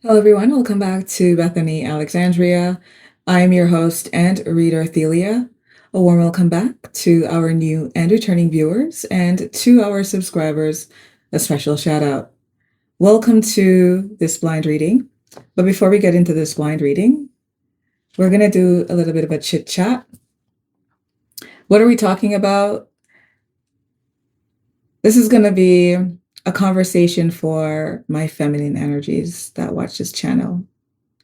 Hello, everyone. Welcome back to Bethany Alexandria. I'm your host and reader, Thelia. A warm welcome back to our new and returning viewers, and to our subscribers, a special shout out. Welcome to this blind reading. But before we get into this blind reading, we're going to do a little bit of a chit chat. What are we talking about? This is going to be a conversation for my feminine energies that watch this channel,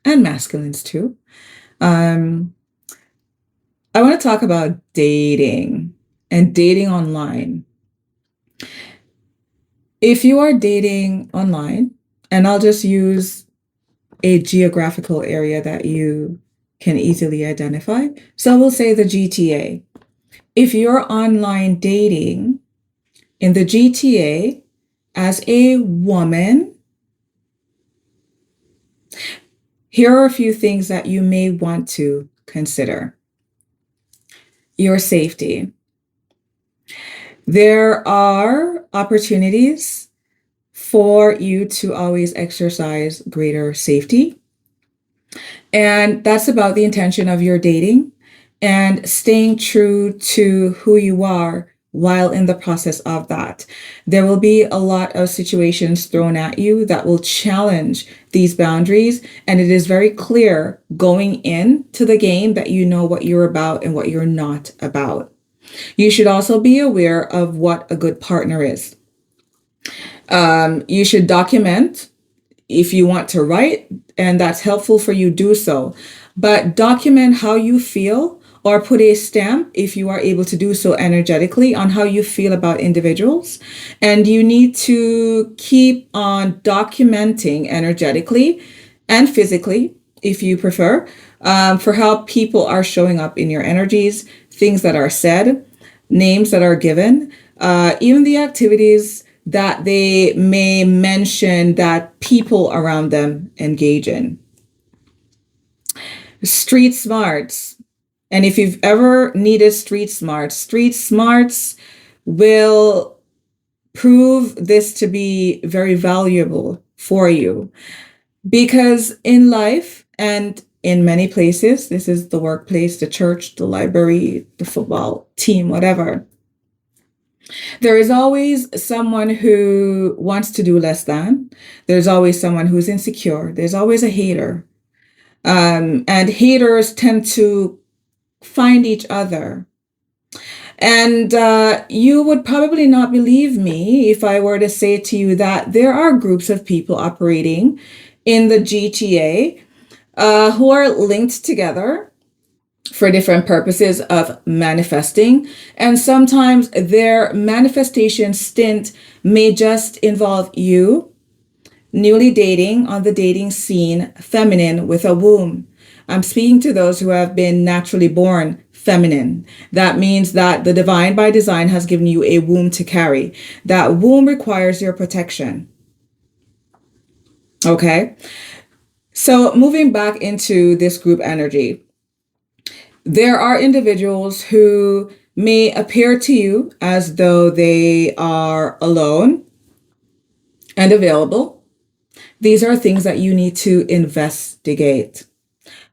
and masculines too. I want to talk about dating and dating online. If you are dating online, and I'll just use a geographical area that you can easily identify. So we'll say the GTA. If you're online dating in the GTA as a woman, here are a few things that you may want to consider. Your safety. There are opportunities for you to always exercise greater safety. And that's about the intention of your dating and staying true to who you are while in the process of that. There will be a lot of situations thrown at you that will challenge these boundaries. And it is very clear going into the game that you know what you're about and what you're not about. You should also be aware of what a good partner is. You should document if you want to write, and that's helpful for you, do so. But document how you feel, or put a stamp if you are able to do so energetically on how you feel about individuals. And you need to keep on documenting energetically and physically, if you prefer, for how people are showing up in your energies, things that are said, names that are given, even the activities that they may mention that people around them engage in. Street smarts. And if you've ever needed street smarts will prove this to be very valuable for you. Because in life and in many places, this is the workplace, the church, the library, the football team, whatever, there is always someone who wants to do less than. There's always someone who's insecure. There's always a hater. And haters tend to find each other. And you would probably not believe me if I were to say to you that there are groups of people operating in the GTA who are linked together for different purposes of manifesting. And sometimes their manifestation stint may just involve you newly dating on the dating scene, feminine with a womb. I'm speaking to those who have been naturally born feminine. That means that the divine by design has given you a womb to carry. That womb requires your protection. Okay? So moving back into this group energy, there are individuals who may appear to you as though they are alone and available. These are things that you need to investigate.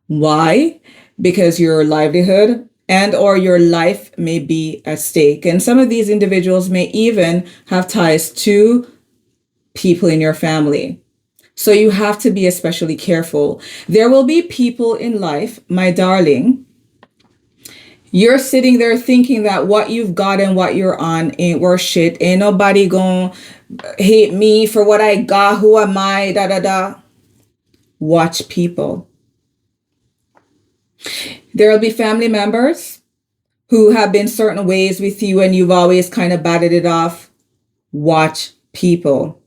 Why? Because your livelihood and or your life may be at stake. And some of these individuals may even have ties to people in your family. So you have to be especially careful. There will be people in life, my darling, you're sitting there thinking that what you've got and what you're on ain't worth shit. Ain't nobody gonna hate me for what I got. Who am I? Da da da. Watch people. There will be family members who have been certain ways with you and you've always kind of batted it off. Watch people.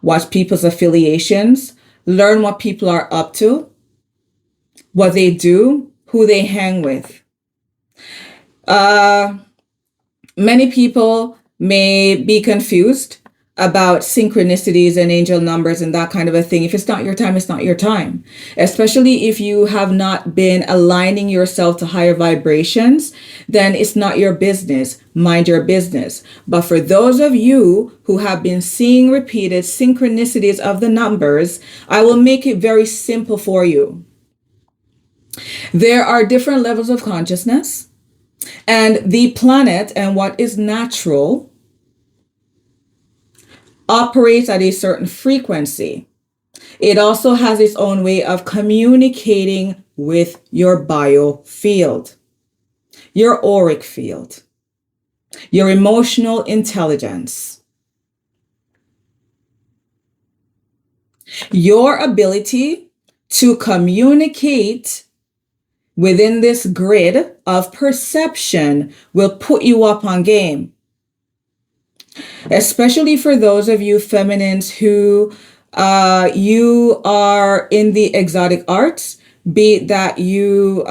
Watch people's affiliations. Learn what people are up to, what they do, who they hang with. Many people may be confused about synchronicities and angel numbers and that kind of a thing. If it's not your time, it's not your time. Especially if you have not been aligning yourself to higher vibrations, then it's not your business. Mind your business. But for those of you who have been seeing repeated synchronicities of the numbers, I will make it very simple for you. There are different levels of consciousness, and the planet and what is natural operates at a certain frequency. It also has its own way of communicating with your biofield, your auric field, your emotional intelligence. Your ability to communicate within this grid of perception will put you up on game. Especially for those of you feminines who you are in the exotic arts, be it that you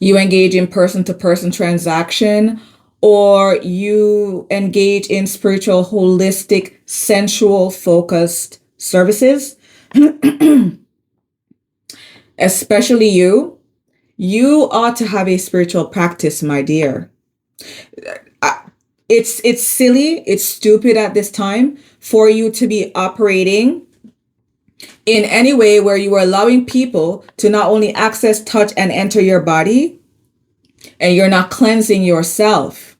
engage in person-to-person transaction, or you engage in spiritual, holistic, sensual focused services. Especially you ought to have a spiritual practice, my dear. It's silly, it's stupid at this time for you to be operating in any way where you are allowing people to not only access, touch, and enter your body, and you're not cleansing yourself.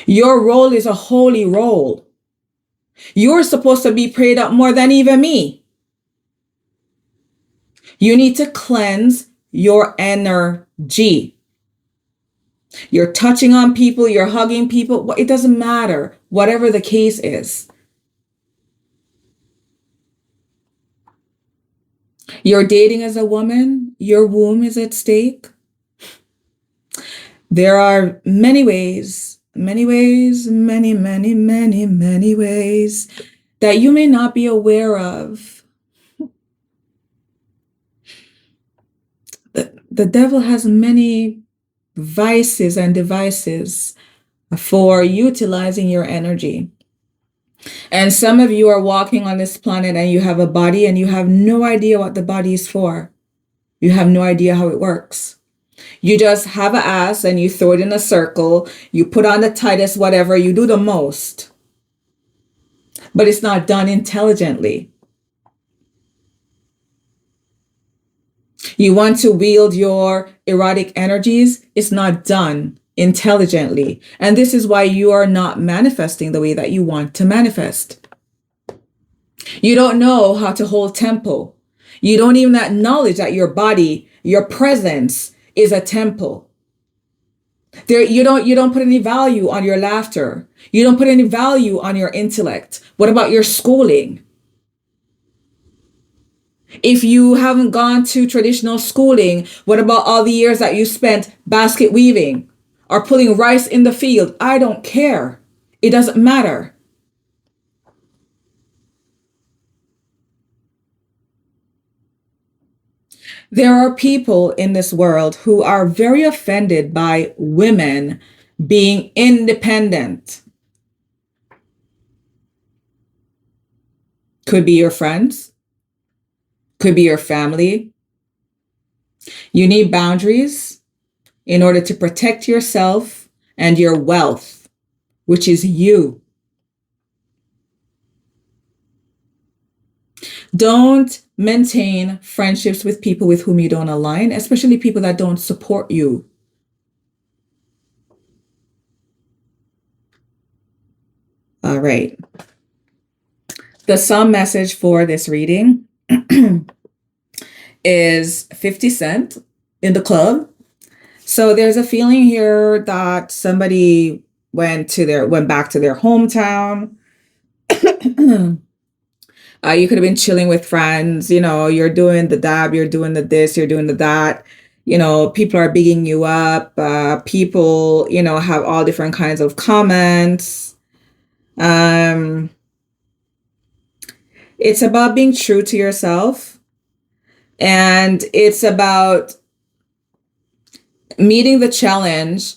Your role is a holy role. You're supposed to be prayed up more than even me. You need to cleanse your energy. You're touching on people, you're hugging people. It doesn't matter, whatever the case is. You're dating as a woman, your womb is at stake. There are many ways, many ways that you may not be aware of. The devil has many vices and devices for utilizing your energy. And some of you are walking on this planet and you have a body and you have no idea what the body is for. You have no idea how it works. You just have an ass and you throw it in a circle. You put on the tightest whatever. You do the most. But it's not done intelligently. You want to wield your erotic energies. It's not done intelligently. And this is why you are not manifesting the way that you want to manifest. You don't know how to hold tempo. You don't even acknowledge that your body, your presence is a temple. You don't put any value on your laughter. You don't put any value on your intellect. What about your schooling? If you haven't gone to traditional schooling, what about all the years that you spent basket weaving or pulling rice in the field? I don't care. It doesn't matter. There are people in this world who are very offended by women being independent. Could be your friends, could be your family. You need boundaries in order to protect yourself and your wealth, which is you. Don't maintain friendships with people with whom you don't align, especially people that don't support you. All right. The sum message for this reading is 50 Cent in the club. So there's a feeling here that somebody went back to their hometown. You could have been chilling with friends, you're doing the dab, you're doing the this, you're doing the that. People are bigging you up. People, have all different kinds of comments. It's about being true to yourself. And it's about meeting the challenge,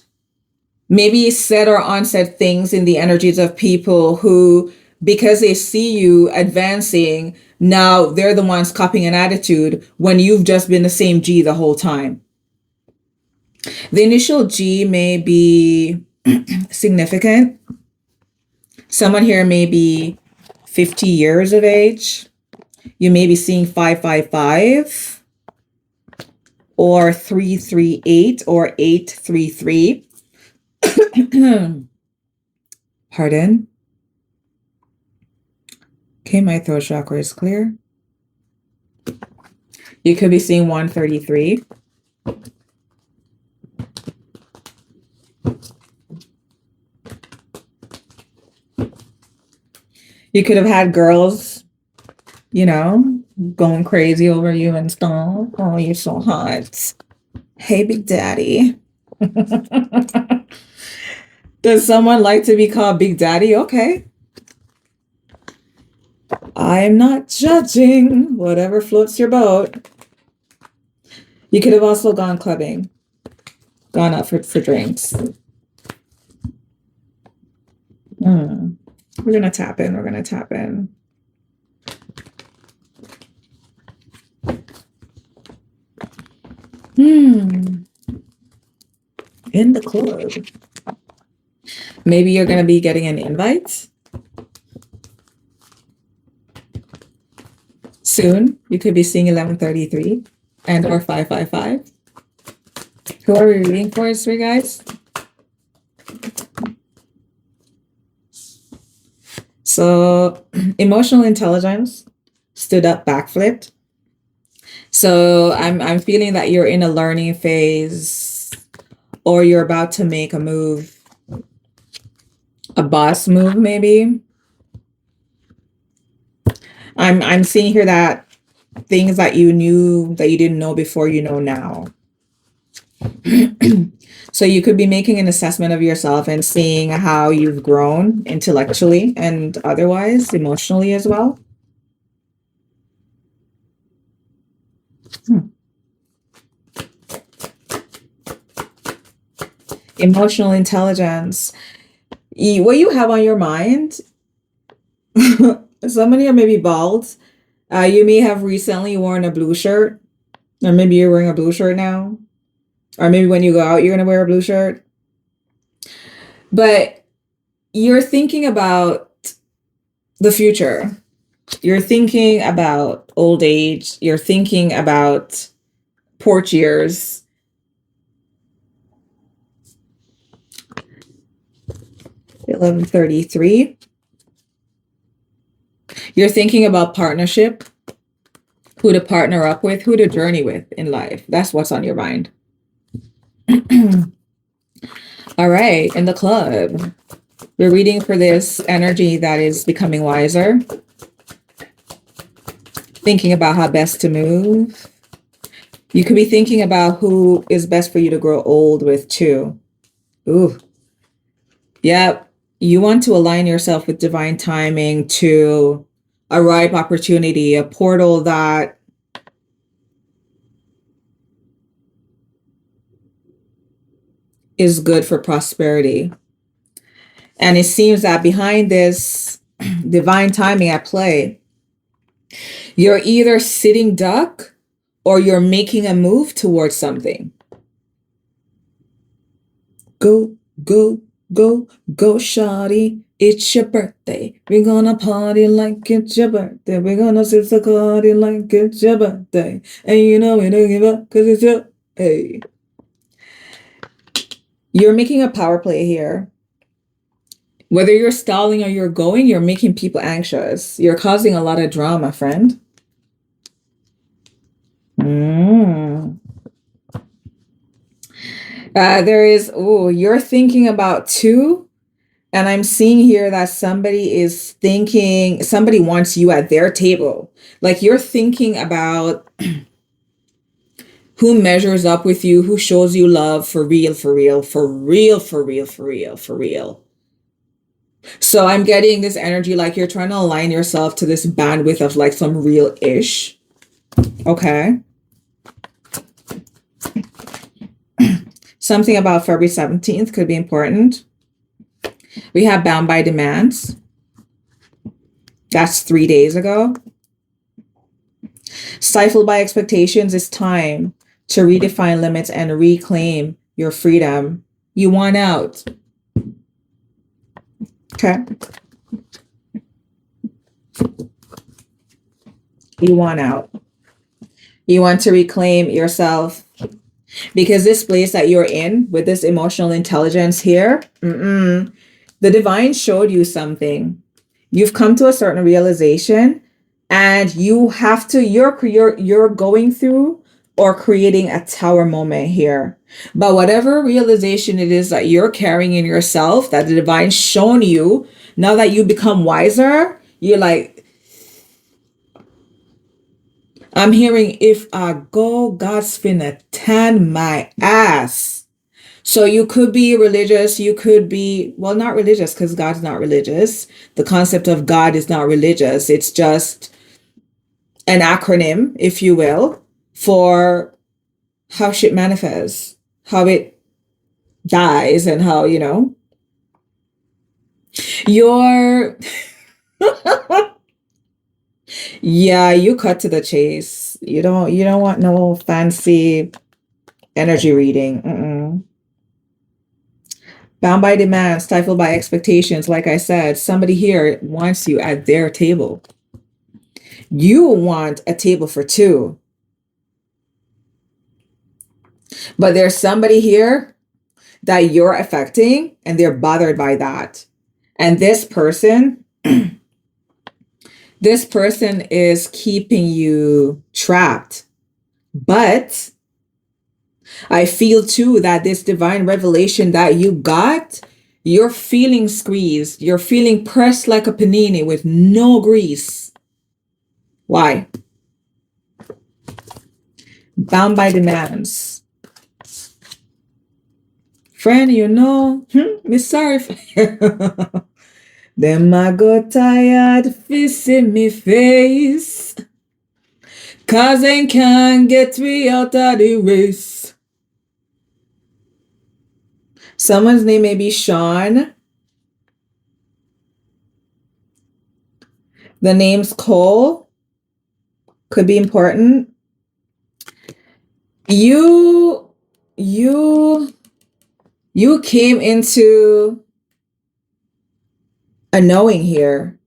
maybe said or unsaid things in the energies of people who, because they see you advancing, now they're the ones copying an attitude when you've just been the same G the whole time. The initial G may be significant. Someone here may be 50 years of age. You may be seeing 555 or 338 or 833. Pardon. Okay, my throat chakra is clear. You could be seeing 133. You could have had girls, you know, going crazy over you and stuff. Oh, you're so hot. Hey, Big Daddy. Does someone like to be called Big Daddy? Okay. I'm not judging. Whatever floats your boat. You could have also gone clubbing. Gone out for drinks. We're going to tap in. We're going to tap in. In the club. Maybe you're going to be getting an invite soon. You could be seeing 1133 and or 555. Who are we reading for today, guys? So emotional intelligence, stood up, backflipped. So I'm feeling that you're in a learning phase, or you're about to make a move, a boss move maybe. I'm seeing here that things that you knew that you didn't know before, you know now. So you could be making an assessment of yourself and seeing how you've grown intellectually and otherwise, emotionally as well. Emotional intelligence. What you have on your mind, somebody are maybe bald. You may have recently worn a blue shirt, or maybe you're wearing a blue shirt now. Or maybe when you go out, you're going to wear a blue shirt. But you're thinking about the future. You're thinking about old age. You're thinking about porch years. $11.33. You're thinking about partnership, who to partner up with, who to journey with in life. That's what's on your mind. All right, in the club, we're reading for this energy that is becoming wiser, thinking about how best to move. You could be thinking about who is best for you to grow old with too. Ooh. Yep. You want to align yourself with divine timing to a ripe opportunity, a portal that is good for prosperity. And it seems that behind this divine timing at play, you're either sitting duck or you're making a move towards something. Go, go, go, go, shawty. It's your birthday. We're gonna party like it's your birthday. We're gonna sip the party like it's your birthday. And you know we don't give up because it's your hey. You're making a power play here. Whether you're stalling or you're going, you're making people anxious. You're causing a lot of drama, friend. There is, you're thinking about two. And I'm seeing here that somebody is thinking, somebody wants you at their table. Like you're thinking about who measures up with you, who shows you love for real, for real, for real, for real, for real, for real. So I'm getting this energy like you're trying to align yourself to this bandwidth of like some real-ish. Okay. Something about February 17th could be important. We have bound by demands. That's 3 days ago. Stifled by expectations is time to redefine limits and reclaim your freedom. You want out. Okay. You want out. You want to reclaim yourself. Because this place that you're in with this emotional intelligence here, the divine showed you something. You've come to a certain realization, and you have to, you're going through or creating a tower moment here. But whatever realization it is that you're carrying in yourself, that the divine shown you, now that you become wiser, you're like, I'm hearing, if I go, God's finna tan my ass. So you could be religious, you could be, well, not religious, because God's not religious. The concept of God is not religious. It's just an acronym, if you will, for how shit manifests, how it dies, and how, you're, yeah, you cut to the chase. You don't want no fancy energy reading. Bound by demand, stifled by expectations. Like I said, somebody here wants you at their table. You want a table for two. But there's somebody here that you're affecting, and they're bothered by that. And this person is keeping you trapped. But I feel too that this divine revelation that you got, you're feeling squeezed. You're feeling pressed like a panini with no grease. Why? Bound by demands. Friend, me sorry for you. Them I got tired facing me face, 'cause they can't get me out of the race. Someone's name may be Sean. The name's Cole. Could be important. You came into a knowing here.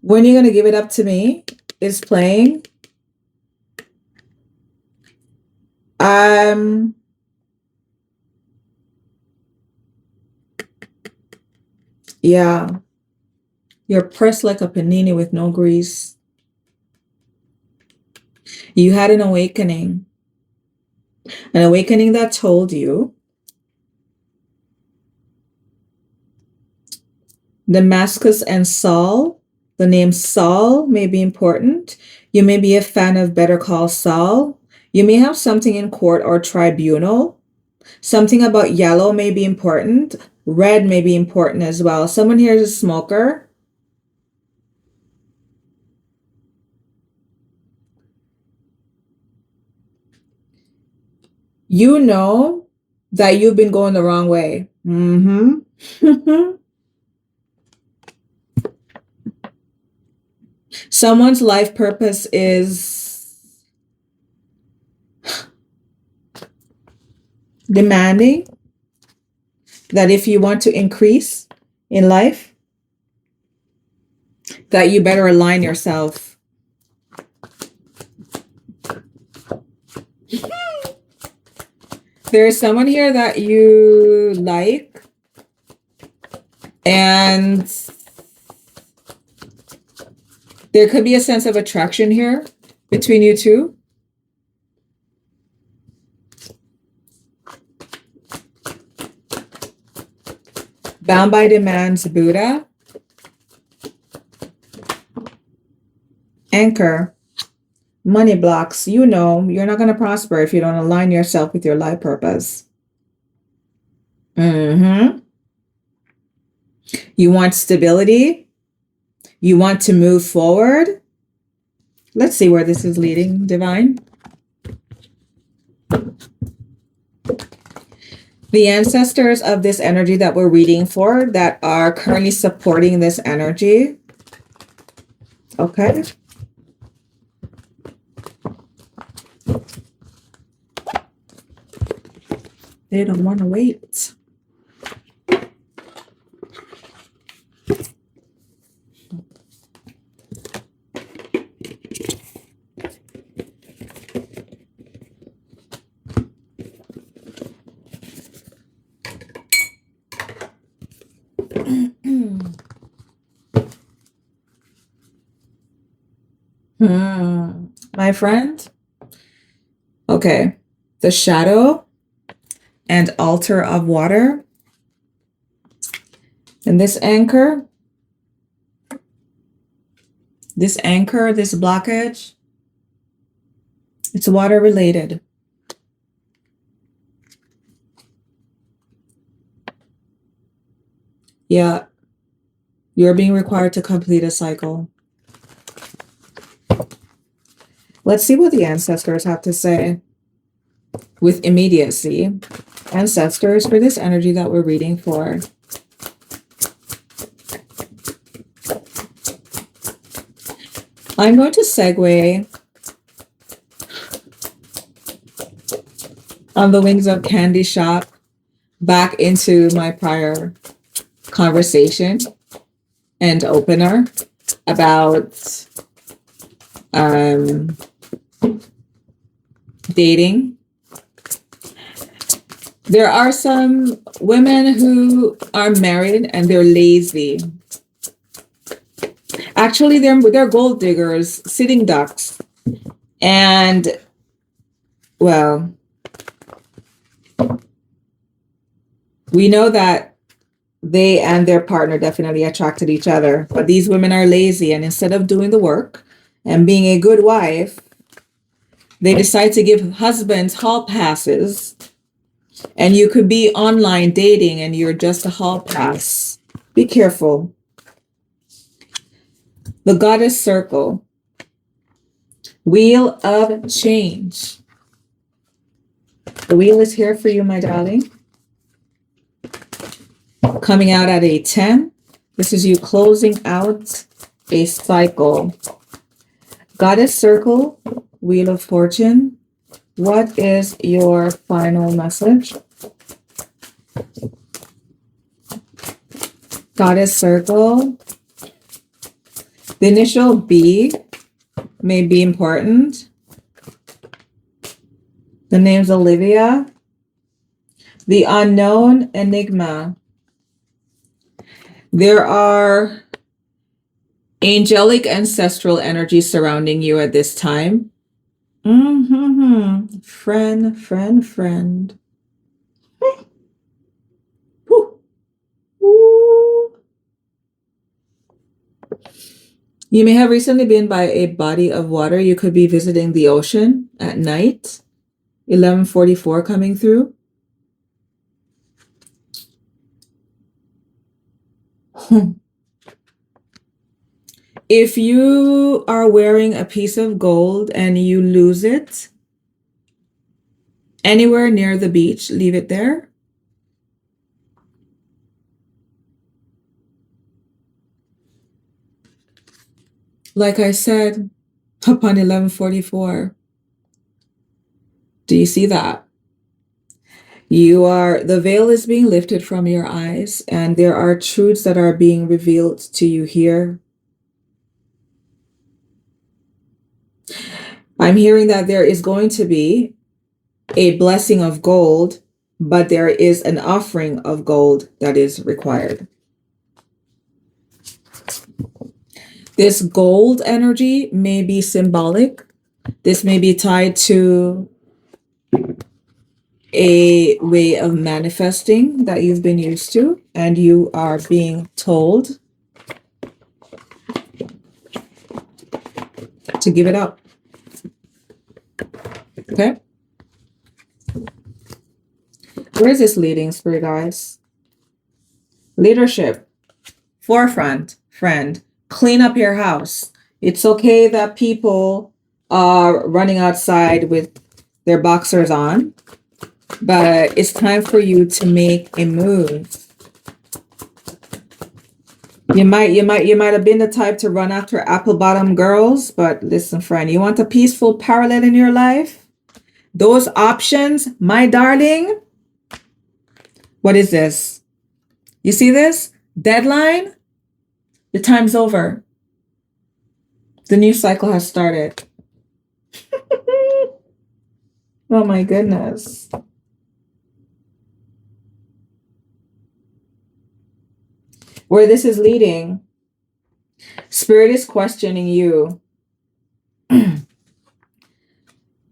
When you're going to give it up to me is playing. Yeah. You're pressed like a panini with no grease. You had an awakening that told you Damascus and Saul. The name Saul may be important. You may be a fan of Better Call Saul. You may have something in court or tribunal. Something about yellow may be important. Red may be important as well. Someone here is a smoker. You know that you've been going the wrong way. Someone's life purpose is demanding that if you want to increase in life, that you better align yourself. There's someone here that you like, and there could be a sense of attraction here between you two. Bound by demands, Buddha. Anchor. Money blocks. You're not going to prosper if you don't align yourself with your life purpose. You want stability. You want to move forward. Let's see where this is leading, Divine. The ancestors of this energy that we're reading for that are currently supporting this energy. Okay. They don't want to wait. My friend. Okay. The shadow and altar of water. And this anchor, this blockage, it's water related. Yeah. You're being required to complete a cycle. Let's see what the ancestors have to say with immediacy. Ancestors, for this energy that we're reading for. I'm going to segue on the wings of Candy Shop back into my prior conversation and opener about dating. There are some women who are married and they're lazy. Actually, they're gold diggers, sitting ducks. And, well, we know that they and their partner definitely attracted each other. But these women are lazy, and instead of doing the work and being a good wife, they decide to give husbands hall passes. And you could be online dating and you're just a hall pass. Be careful. The Goddess Circle. Wheel of Change. The wheel is here for you, my darling. Coming out at a 10. This is you closing out a cycle. Goddess Circle, Wheel of Fortune. What is your final message? Goddess Circle. The initial B may be important. The name's Olivia. The unknown enigma. There are angelic ancestral energies surrounding you at this time. Friend. You may have recently been by a body of water. You could be visiting the ocean at night. 1144 coming through. If you are wearing a piece of gold and you lose it anywhere near the beach, leave it there. Like I said, upon 1144. Do you see that? The veil is being lifted from your eyes, and there are truths that are being revealed to you here. I'm hearing that there is going to be a blessing of gold, but there is an offering of gold that is required. This gold energy may be symbolic. This may be tied to a way of manifesting that you've been used to, and you are being told to give it up. Okay? Where is this leading, spirit guys? Leadership, forefront, friend, clean up your house. It's okay that people are running outside with their boxers on, but it's time for you to make a move. You might have been the type to run after apple bottom girls, but listen, friend, you want a peaceful parallel in your life? Those options, my darling. What is this? You see this? Deadline? Your time's over. The new cycle has started. Oh my goodness. Where this is leading, Spirit is questioning you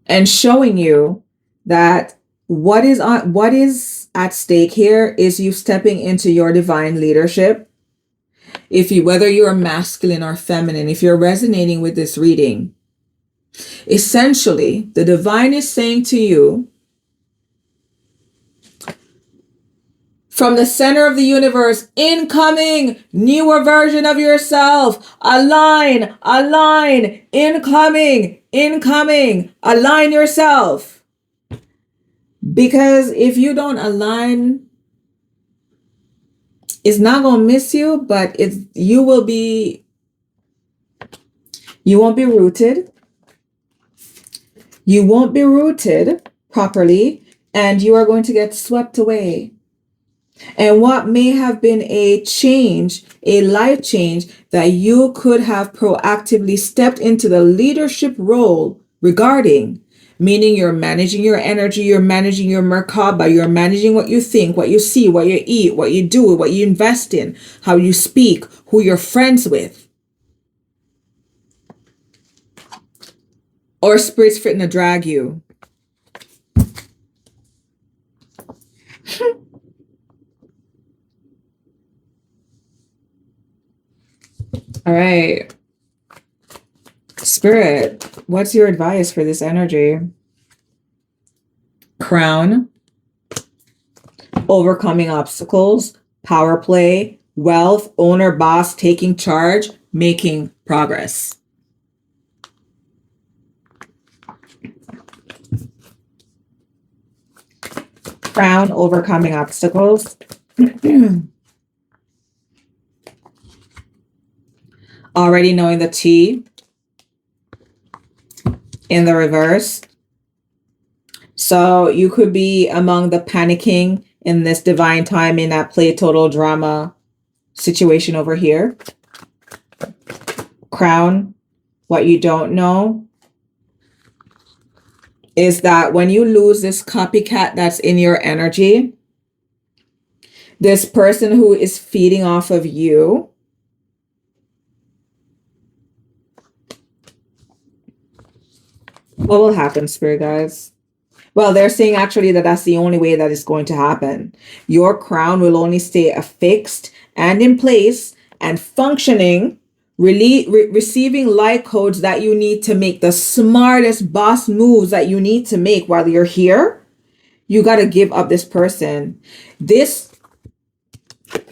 and showing you that what is at stake here is you stepping into your divine leadership. Whether you're masculine or feminine, if you're resonating with this reading, essentially the divine is saying to you, from the center of the universe, incoming, newer version of yourself, align, incoming, align yourself. Because if you don't align, it's not going to miss you, but you won't be rooted. You won't be rooted properly, and you are going to get swept away. And what may have been a change, a life change, that you could have proactively stepped into the leadership role regarding, meaning you're managing your energy, you're managing your Merkaba, you're managing what you think, what you see, what you eat, what you do, what you invest in, how you speak, who you're friends with. Or Spirit's fitting to drag you. All right. Spirit, what's your advice for this energy? Crown, overcoming obstacles, power play, wealth, owner, boss, taking charge, making progress. Crown, overcoming obstacles. Already knowing the T in the reverse. So you could be among the panicking in this divine time in that play total drama situation over here. Crown, what you don't know is that when you lose this copycat that's in your energy, this person who is feeding off of you, what will happen, Spirit guys? Well, they're saying actually that that's the only way that is going to happen. Your crown will only stay affixed and in place and functioning, receiving light codes that you need to make the smartest boss moves that you need to make while you're here. You got to give up this person. You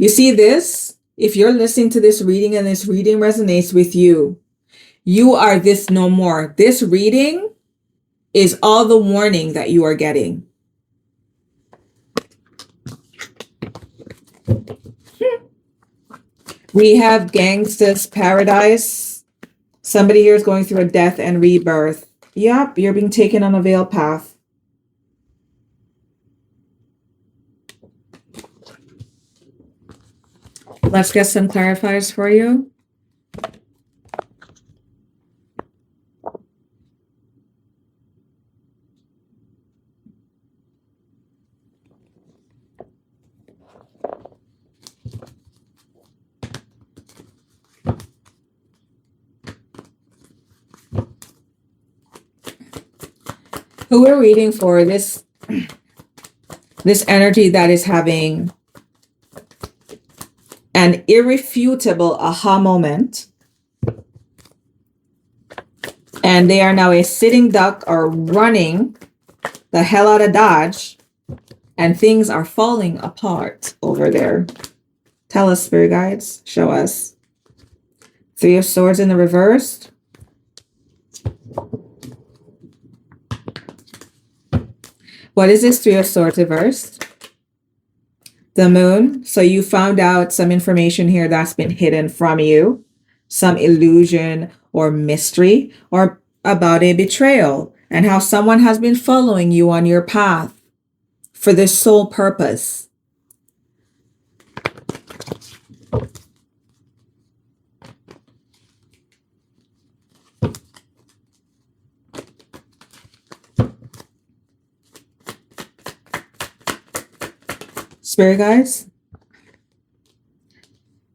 see this? If you're listening to this reading and this reading resonates with you, you are this no more. This reading is all the warning that you are getting. We have Gangsta's Paradise. Somebody here is going through a death and rebirth. Yep, you're being taken on a veiled path. Let's get some clarifiers for you. Who we're reading for, this energy that is having an irrefutable aha moment, and they are now a sitting duck or running the hell out of Dodge, and things are falling apart over there. Tell us, Spirit guides, show us. Three of Swords in the reverse. What is this Three of Swords reversed? The Moon. So you found out some information here that's been hidden from you, some illusion or mystery, or about a betrayal, and how someone has been following you on your path for this sole purpose. Spirit guides,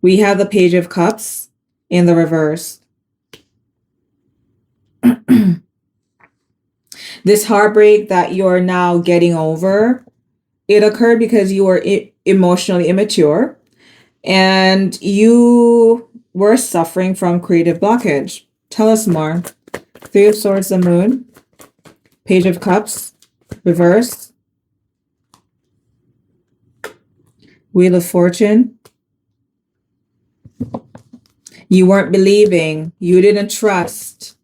we have the Page of Cups in the reverse. This heartbreak that you're now getting over, it occurred because you were emotionally immature and you were suffering from creative blockage. Tell us more. Three of Swords, the Moon, Page of Cups, reverse, Wheel of Fortune. You weren't believing, you didn't trust.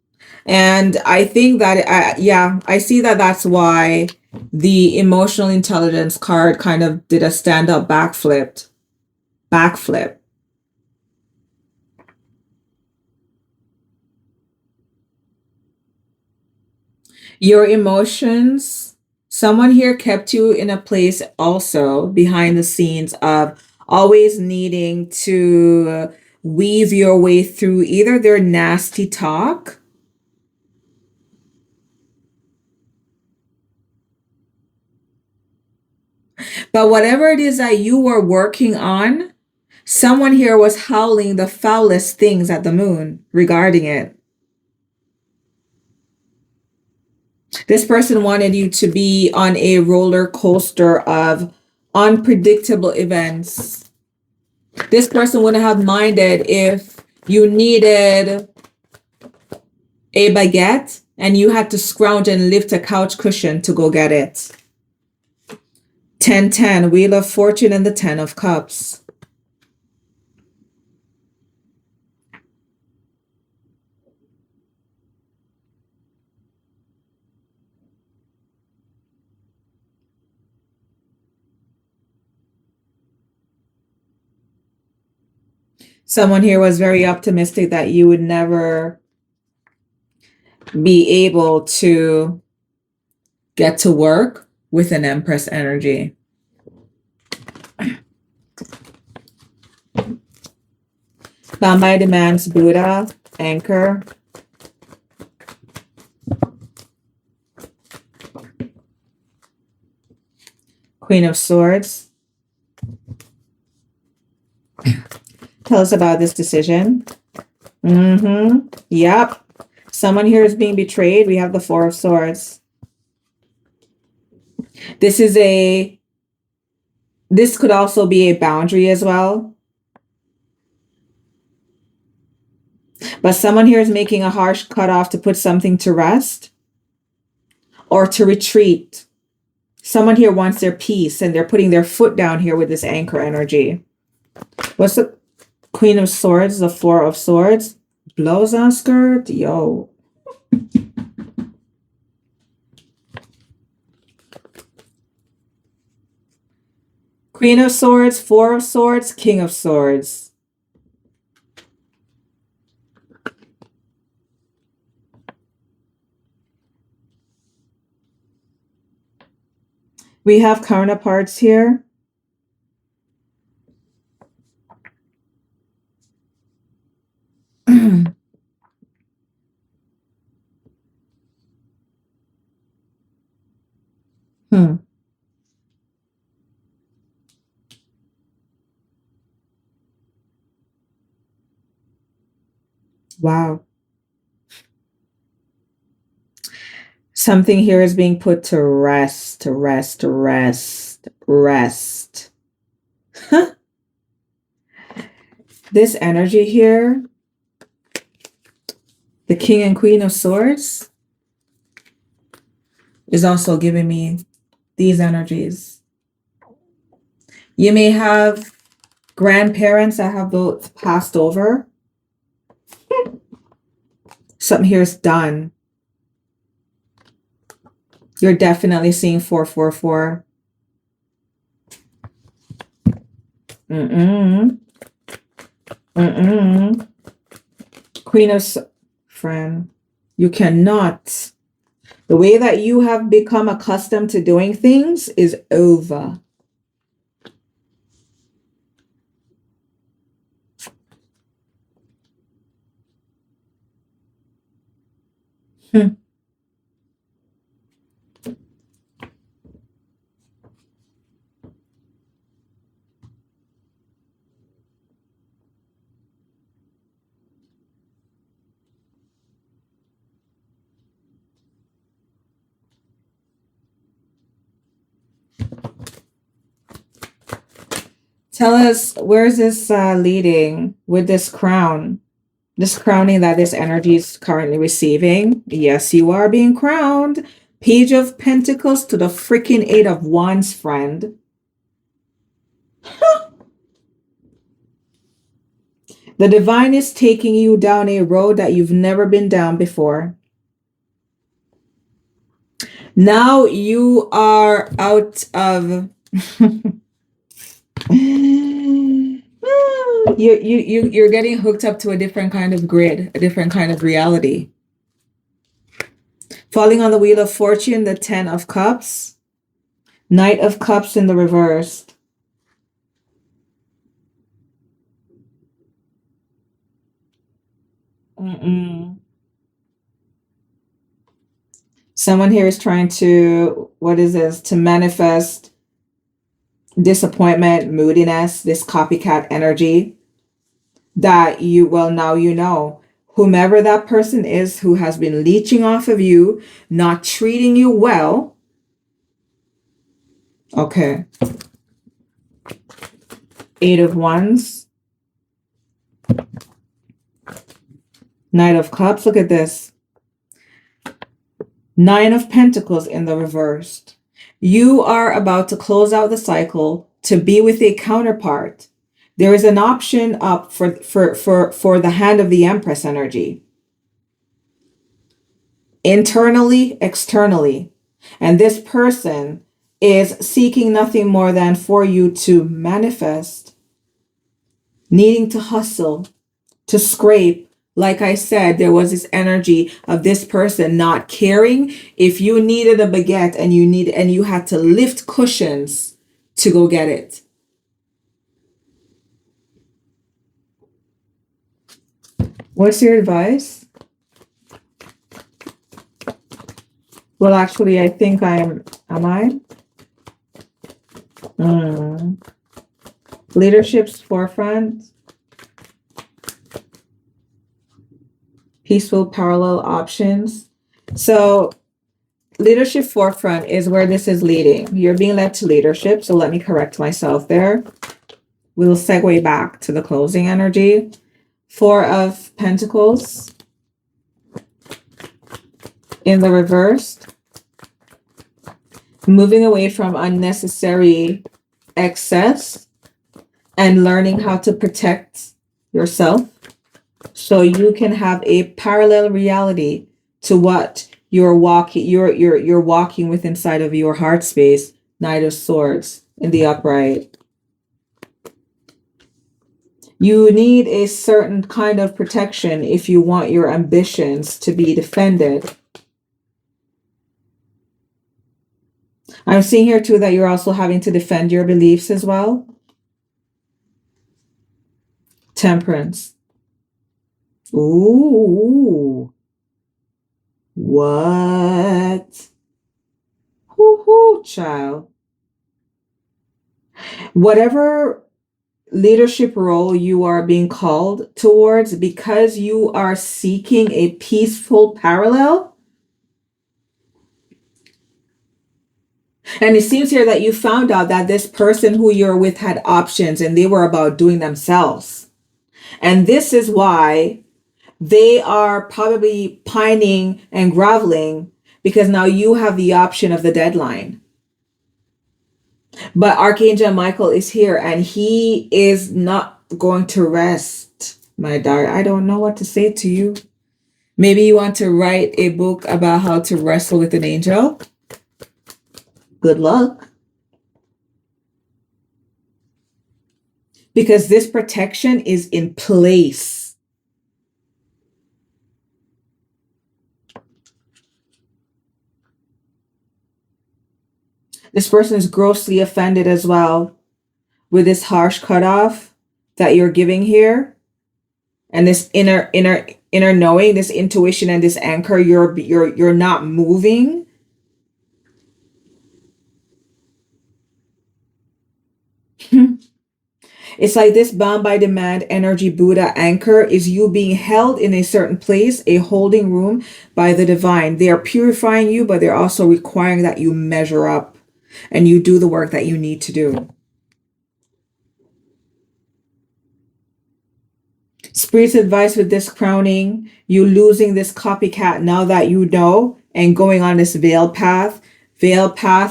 And I think that, I see that that's why the emotional intelligence card kind of did a stand-up backflip. Your emotions, someone here kept you in a place also behind the scenes of always needing to weave your way through either their nasty talk but whatever it is that you were working on, someone here was howling the foulest things at the moon regarding it. This person wanted you to be on a roller coaster of unpredictable events. This person wouldn't have minded if you needed a baguette and you had to scrounge and lift a couch cushion to go get it. 10-10, Wheel of Fortune and the 10 of Cups. Someone here was very optimistic that you would never be able to get to work with an Empress energy. Bombay demands Buddha, Anchor. Queen of Swords. Tell us about this decision. Yep. Someone here is being betrayed. We have the Four of Swords. This could also be a boundary as well. But someone here is making a harsh cutoff to put something to rest or to retreat. Someone here wants their peace and they're putting their foot down here with this Anchor energy. What's the Queen of Swords, the Four of Swords? Blows on skirt? Yo. Queen of Swords, Four of Swords, King of Swords. We have counterparts here. Wow. Something here is being put to rest, rest. This energy here, the King and Queen of Swords, is also giving me these energies. You may have grandparents that have both passed over. Something here is done. You're definitely seeing 444. Mm-mm. Mm-mm. Queen of friend. You cannot. The way that you have become accustomed to doing things is over. Hmm. Tell us, where is this leading with this crown? This crowning that this energy is currently receiving. Yes, you are being crowned. Page of Pentacles to the freaking Eight of Wands, friend. The divine is taking you down a road that you've never been down before. Now you are out of you're getting hooked up to a different kind of grid, a different kind of reality. Falling on the Wheel of Fortune, the 10 of Cups, Knight of Cups in the reverse. Mm-mm. Someone here is trying to, what is this? To manifest disappointment, moodiness, this copycat energy that you, well, now you know. Whomever that person is who has been leeching off of you, not treating you well. Okay. Eight of Wands. Knight of Cups. Look at this. Nine of Pentacles in the reversed. You are about to close out the cycle to be with a counterpart. There is an option up for the Hand of the Empress energy. Internally, externally. And this person is seeking nothing more than for you to manifest, needing to hustle, to scrape. Like I said, there was this energy of this person not caring if you needed a baguette and you had to lift cushions to go get it. What's your advice? Well, actually, I think am I? Leadership's forefront. Peaceful parallel options. So leadership forefront is where this is leading. You're being led to leadership. So let me correct myself there. We'll segue back to the closing energy. Four of Pentacles in the reversed. Moving away from unnecessary excess and learning how to protect yourself so you can have a parallel reality to what you're walking with inside of your heart space. Knight of Swords in the upright. You need a certain kind of protection if you want your ambitions to be defended. I'm seeing here too that you're also having to defend your beliefs as well. Temperance. Ooh. What? Hoo-hoo, child. Whatever leadership role you are being called towards, because you are seeking a peaceful parallel. And it seems here that you found out that this person who you're with had options and they were about doing themselves. And this is why they are probably pining and groveling, because now you have the option of the deadline. But Archangel Michael is here and he is not going to rest, my darling. I don't know what to say to you. Maybe you want to write a book about how to wrestle with an angel. Good luck. Because this protection is in place. This person is grossly offended as well with this harsh cutoff that you're giving here. And this inner knowing, this intuition and this anchor, you're not moving. It's like this bound by demand energy Buddha anchor is you being held in a certain place, a holding room by the divine. They are purifying you, but they're also requiring that you measure up and you do the work that you need to do. Spirit's advice with this crowning, you losing this copycat now that you know and going on this veiled path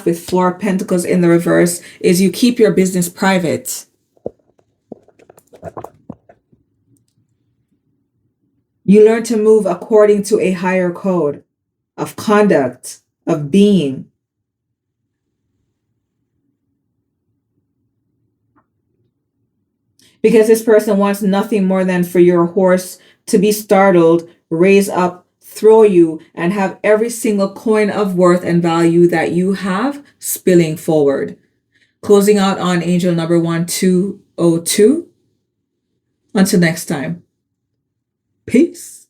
with Four of Pentacles in the reverse, is you keep your business private. You learn to move according to a higher code of conduct, of being. Because this person wants nothing more than for your horse to be startled, raise up, throw you, and have every single coin of worth and value that you have spilling forward. Closing out on angel number 1202. Until next time. Peace.